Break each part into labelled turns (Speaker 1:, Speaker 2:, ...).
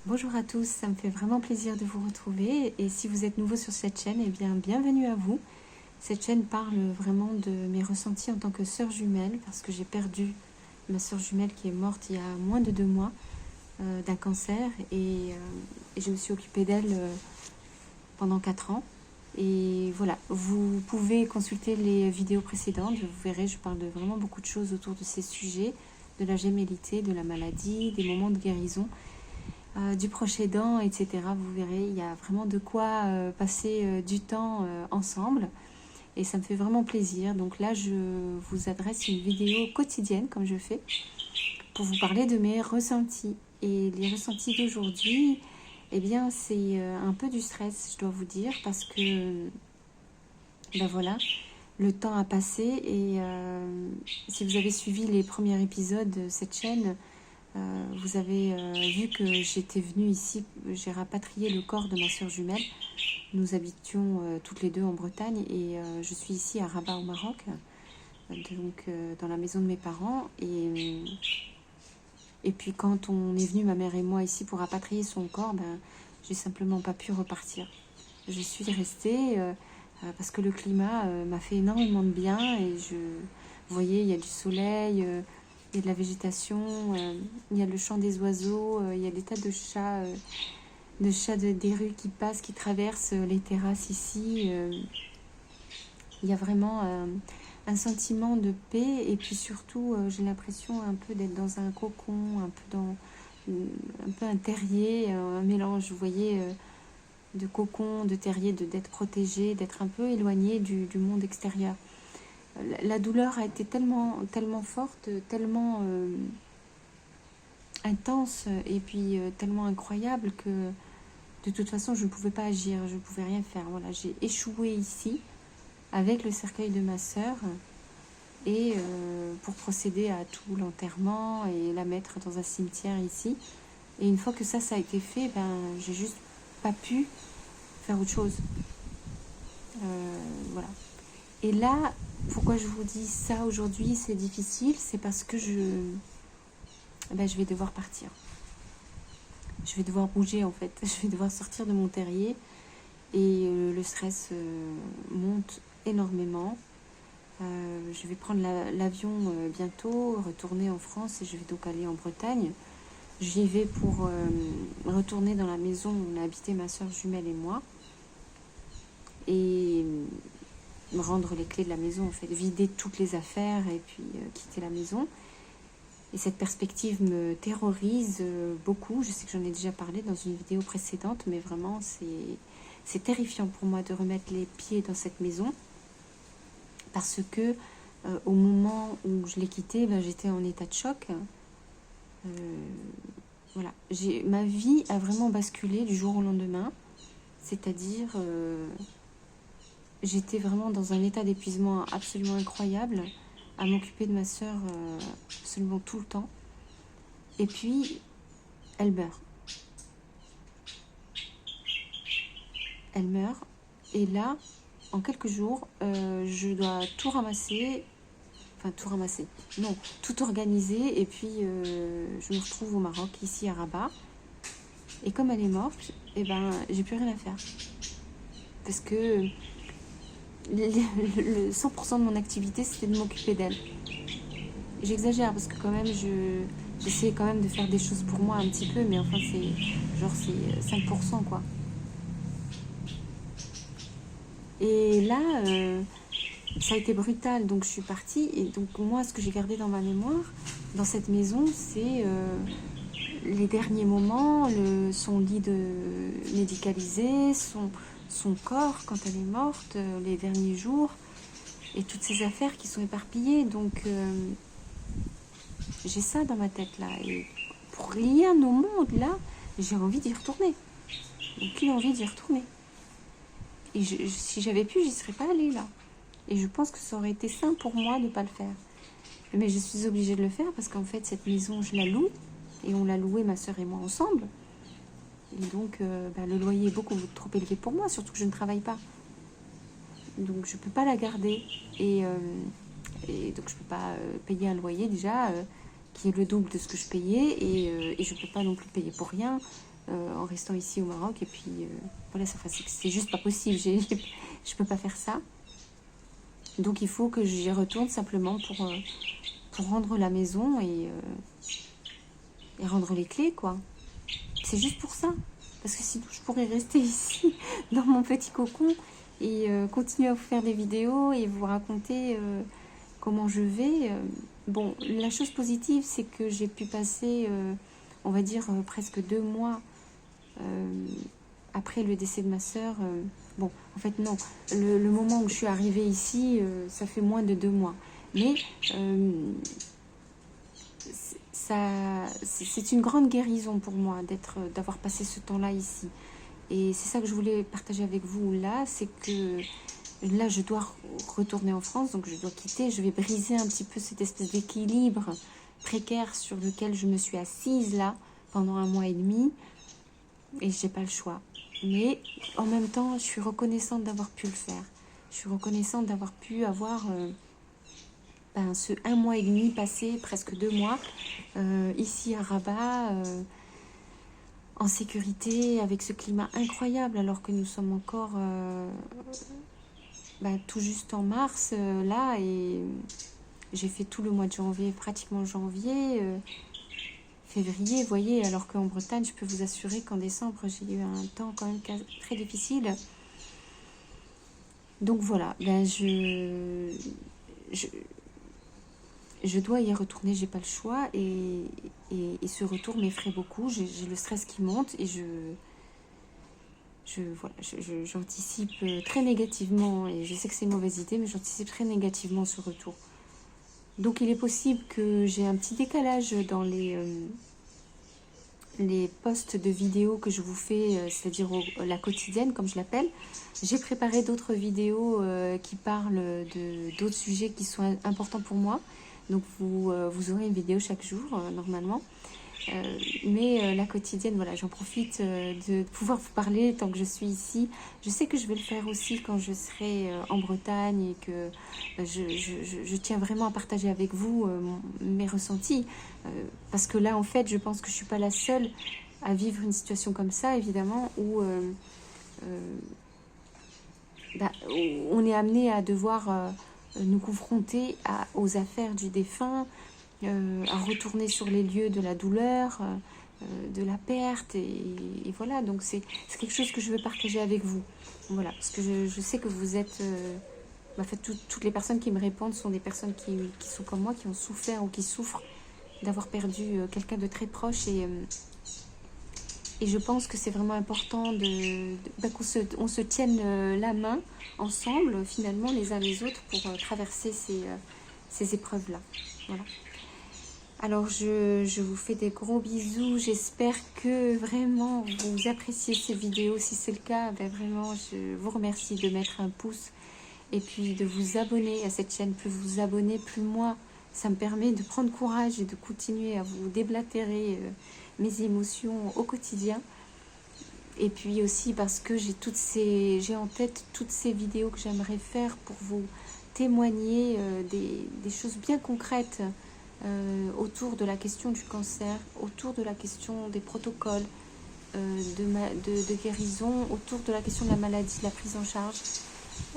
Speaker 1: Bonjour à tous, ça me fait vraiment plaisir de vous retrouver et si vous êtes nouveau sur cette chaîne, eh bien bienvenue à vous. Cette chaîne parle vraiment de mes ressentis en tant que sœur jumelle parce que j'ai perdu ma sœur jumelle qui est morte il y a moins de 2 mois d'un cancer et je me suis occupée d'elle pendant 4 ans. Et voilà, vous pouvez consulter les vidéos précédentes, vous verrez, je parle de vraiment beaucoup de choses autour de ces sujets, de la gémellité, de la maladie, des moments de guérison. Du proche aidant, etc. Vous verrez, il y a vraiment de quoi passer du temps ensemble et ça me fait vraiment plaisir. Donc là, je vous adresse une vidéo quotidienne comme je fais pour vous parler de mes ressentis. Et les ressentis d'aujourd'hui, eh bien, c'est un peu du stress, je dois vous dire, parce que, ben voilà, le temps a passé et si vous avez suivi les premiers épisodes de cette chaîne, vous avez vu que j'étais venue ici, j'ai rapatrié le corps de ma sœur jumelle. Nous habitions toutes les deux en Bretagne et je suis ici à Rabat au Maroc, donc dans la maison de mes parents. Et puis quand on est venu, ma mère et moi, ici pour rapatrier son corps, ben, j'ai simplement pas pu repartir. Je suis restée parce que le climat m'a fait énormément de bien et vous voyez, il y a du soleil. Il y a de la végétation, il y a le chant des oiseaux, il y a des tas de chats des rues qui passent, qui traversent les terrasses ici. Il y a vraiment un sentiment de paix et puis surtout, j'ai l'impression un peu d'être dans un cocon, un peu un terrier, un mélange, vous voyez, de cocon, de terrier, d'être protégé, d'être un peu éloigné du monde extérieur. La douleur a été tellement forte, tellement intense et puis tellement incroyable que de toute façon je ne pouvais pas agir, je ne pouvais rien faire. Voilà, j'ai échoué ici avec le cercueil de ma sœur et pour procéder à tout l'enterrement et la mettre dans un cimetière ici. Et une fois que ça a été fait, ben j'ai juste pas pu faire autre chose. Voilà. Et là, pourquoi je vous dis ça aujourd'hui, c'est difficile, c'est parce que je vais devoir partir. Je vais devoir bouger en fait. Je vais devoir sortir de mon terrier et le stress monte énormément. Je vais prendre l'avion bientôt, retourner en France et je vais donc aller en Bretagne. J'y vais pour retourner dans la maison où on a habité ma soeur jumelle et moi et me rendre les clés de la maison en fait, vider toutes les affaires et puis quitter la maison. Et cette perspective me terrorise beaucoup. Je sais que j'en ai déjà parlé dans une vidéo précédente, mais vraiment, c'est terrifiant pour moi de remettre les pieds dans cette maison. Parce que au moment où je l'ai quittée, ben, j'étais en état de choc. Voilà. Ma vie a vraiment basculé du jour au lendemain. C'est-à-dire, j'étais vraiment dans un état d'épuisement absolument incroyable, à m'occuper de ma sœur absolument tout le temps. Et puis, elle meurt. Elle meurt. Et là, en quelques jours, je dois tout ramasser. Enfin, tout ramasser. Non, tout organiser. Et puis, je me retrouve au Maroc, ici à Rabat. Et comme elle est morte, eh ben, j'ai plus rien à faire. Parce que le 100% de mon activité, c'était de m'occuper d'elle. J'exagère parce que quand même, j'essaie quand même de faire des choses pour moi un petit peu, mais enfin, c'est 5% quoi. Et là, ça a été brutal, donc je suis partie. Et donc moi, ce que j'ai gardé dans ma mémoire, dans cette maison, c'est les derniers moments, son lit médicalisé, son corps quand elle est morte, les derniers jours, et toutes ces affaires qui sont éparpillées. Donc j'ai ça dans ma tête là. Et pour rien au monde là, j'ai envie d'y retourner. Aucune envie d'y retourner. Et si j'avais pu, j'y serais pas allée là. Et je pense que ça aurait été sain pour moi de ne pas le faire. Mais je suis obligée de le faire parce qu'en fait, cette maison, je la loue. Et on l'a louée, ma soeur et moi, ensemble. Et donc, le loyer est beaucoup trop élevé pour moi, surtout que je ne travaille pas. Donc, je ne peux pas la garder. Et donc, je ne peux pas payer un loyer déjà. qui est le double de ce que je payais, et je ne peux pas non plus payer pour rien en restant ici au Maroc. Et puis voilà, c'est juste pas possible, je peux pas faire ça. Donc il faut que j'y retourne simplement pour rendre la maison et rendre les clés, quoi. C'est juste pour ça. Parce que sinon, je pourrais rester ici, dans mon petit cocon, et continuer à vous faire des vidéos et vous raconter comment je vais. Bon, la chose positive, c'est que j'ai pu passer, on va dire, presque 2 mois après le décès de ma sœur. Bon, en fait, non. Le moment où je suis arrivée ici, ça fait moins de 2 mois. Mais c'est une grande guérison pour moi d'avoir passé ce temps-là ici. Et c'est ça que je voulais partager avec vous là, c'est que là je dois retourner en France, donc je dois quitter, je vais briser un petit peu cette espèce d'équilibre précaire sur lequel je me suis assise là pendant 1 mois et demi, et j'ai pas le choix. Mais en même temps, je suis reconnaissante d'avoir pu le faire. Je suis reconnaissante d'avoir pu avoir ce 1 mois et demi passé, presque 2 mois, ici à Rabat, en sécurité, avec ce climat incroyable, alors que nous sommes encore tout juste en mars, là, et j'ai fait tout le mois de janvier, pratiquement janvier, février, vous voyez, alors qu'en Bretagne, je peux vous assurer qu'en décembre, j'ai eu un temps quand même très difficile. Donc voilà, je dois y retourner, j'ai pas le choix, et ce retour m'effraie beaucoup. J'ai le stress qui monte, et j'anticipe très négativement, et je sais que c'est une mauvaise idée, mais j'anticipe très négativement ce retour. Donc il est possible que j'ai un petit décalage dans les posts de vidéos que je vous fais, c'est-à-dire la quotidienne, comme je l'appelle. J'ai préparé d'autres vidéos qui parlent d'autres sujets qui sont importants pour moi. Donc vous aurez une vidéo chaque jour, normalement. Mais la quotidienne, voilà, j'en profite de pouvoir vous parler tant que je suis ici. Je sais que je vais le faire aussi quand je serai en Bretagne, et que je tiens vraiment à partager avec vous mes ressentis. Parce que là, en fait, je pense que je ne suis pas la seule à vivre une situation comme ça, évidemment, où on est amené à devoir nous confronter aux affaires du défunt, à retourner sur les lieux de la douleur, de la perte, et voilà. Donc c'est quelque chose que je veux partager avec vous, voilà, parce que je sais que vous êtes en fait, toutes les personnes qui me répondent sont des personnes qui sont comme moi, qui ont souffert ou qui souffrent d'avoir perdu quelqu'un de très proche, et je pense que c'est vraiment important qu'on se tienne la main ensemble, finalement, les uns les autres, pour traverser ces épreuves-là. Voilà. Alors, je vous fais des gros bisous. J'espère que vraiment vous appréciez ces vidéos. Si c'est le cas, vraiment, je vous remercie de mettre un pouce et puis de vous abonner à cette chaîne. Plus vous vous abonnez, plus moi, ça me permet de prendre courage et de continuer à vous déblatérer mes émotions au quotidien. Et puis aussi parce que j'ai en tête toutes ces vidéos que j'aimerais faire pour vous témoigner des choses bien concrètes autour de la question du cancer, autour de la question des protocoles de guérison, autour de la question de la maladie, de la prise en charge,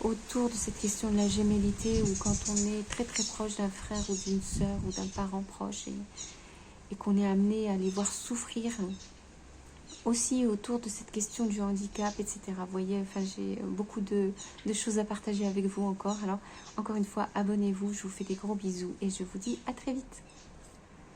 Speaker 1: autour de cette question de la gémellité, où quand on est très très proche d'un frère ou d'une sœur ou d'un parent proche, et qu'on est amené à les voir souffrir, aussi autour de cette question du handicap, etc. Vous voyez, enfin, j'ai beaucoup de choses à partager avec vous encore. Alors, encore une fois, abonnez-vous, je vous fais des gros bisous et je vous dis à très vite.